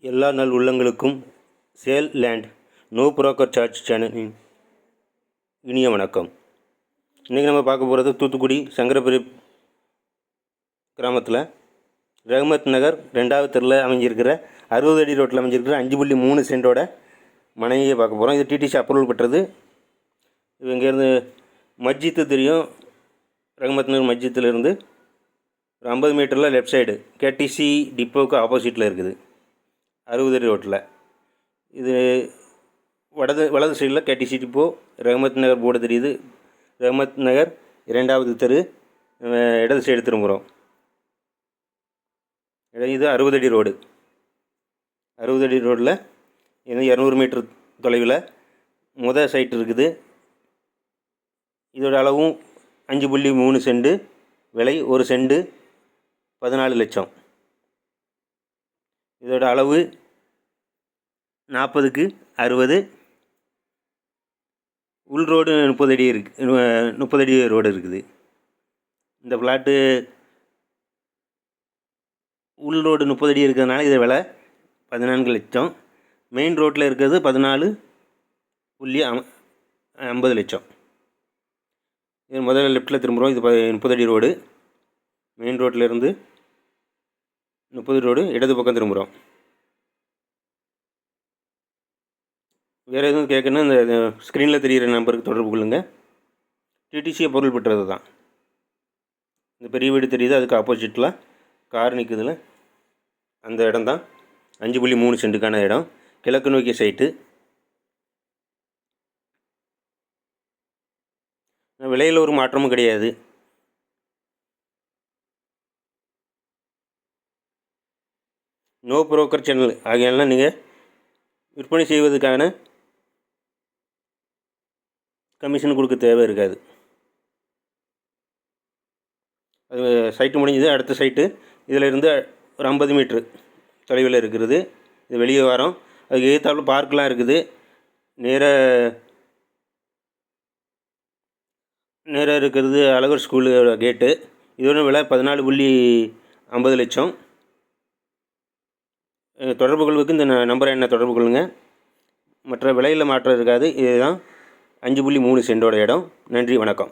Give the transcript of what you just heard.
எல்லா நல் உள்ளங்களுக்கும் sale land no broker charge சேனலின் இனிய வணக்கம். இன்றைக்கி நம்ம பார்க்க போகிறது தூத்துக்குடி சங்கரபுரி கிராமத்தில் ரஹ்மத் நகர் 2வது தெருவில் அமைஞ்சிருக்கிற 60 அடி ரோட்டில் அமைஞ்சிருக்கிற 5.3 சென்டோட மனையை பார்க்க போகிறோம். இது டிடிசி அப்ரூவல் பெற்றது. இது இங்கேருந்து மஸ்ஜித்து தெரியும். ரஹ்மத் நகர் மஸ்ஜித்துலேருந்து ஒரு 50 மீட்டரில் லெஃப்ட் சைடு கேடிசி டிப்போவுக்கு ஆப்போசிட்டில் இருக்குது. 60 அடி ரோட்டில் இது வலது சைடில் கேடிசி டிப்போ, ரஹ்மத் நகர் போர்டு தெரியுது. ரஹ்மத் நகர் 2வது தெரு, இடது சைடு திரும்புகிறோம். இது 60 அடி ரோடு. 60 அடி ரோட்டில் இது 200 மீட்டர் தொலைவில் சைட் இருக்குது. இதோட அளவும் 5.3 சென்ட், விலை 1 சென்ட் 14 லட்சம். இதோட அளவு 40க்கு 60. உள் ரோடு 30 அடி இருக்குது. 30 அடி ரோடு இருக்குது. இந்த ஃப்ளாட்டு உள் ரோடு 30 அடி இருக்கிறதுனால இது விலை 14 லட்சம். மெயின் ரோட்டில் இருக்கிறது 14.50 லட்சம். இது முதல்ல லெஃப்ட்டில் திரும்புகிறோம். இது 30 அடி ரோடு. மெயின் ரோட்டில் இருந்து 30 ரோடு இடது பக்கம் திரும்புகிறோம். வேறு எதுவும் கேட்கணும், இந்த ஸ்க்ரீனில் தெரிகிற நம்பருக்கு தொடர்பு கொள்ளுங்கள். டிடிசியை பொருள் பெற்றது தான். இந்த பெரிய வீடு தெரியுது, அதுக்கு ஆப்போசிட்டில் கார் நிற்குதுல, அந்த இடம் தான் 5.3 சென்ட்டுக்கான இடம். கிழக்கு நோக்கிய சைட்டு. விலையில் ஒரு மாற்றமும் கிடையாது. நோ புரோக்கர் சேனல் ஆகியெல்லாம் நீங்கள் விற்பனை செய்வதற்கான கமிஷன் கொடுக்க தேவை இருக்காது. அது சைட்டு முடிஞ்சது. அடுத்த சைட்டு இதில் இருந்து ஒரு 50 மீட்ரு தொலைவில் இருக்கிறது. இது வெளியே வரோம். அதுக்கு எதிர்த்தாப்புல பார்க்கெலாம் இருக்குது. நேராக இருக்கிறது அழகர் ஸ்கூலோட கேட்டு. இதோட விலை 14.50 லட்சம். தொடர்பு கொள்வதற்கு இந்த நம்பரை என்ன தொடர்பு கொள்ளுங்கள். மற்ற விலையில் மாற்றம் இருக்காது. இதுதான் 5.3 சென்டோட இடம். நன்றி, வணக்கம்.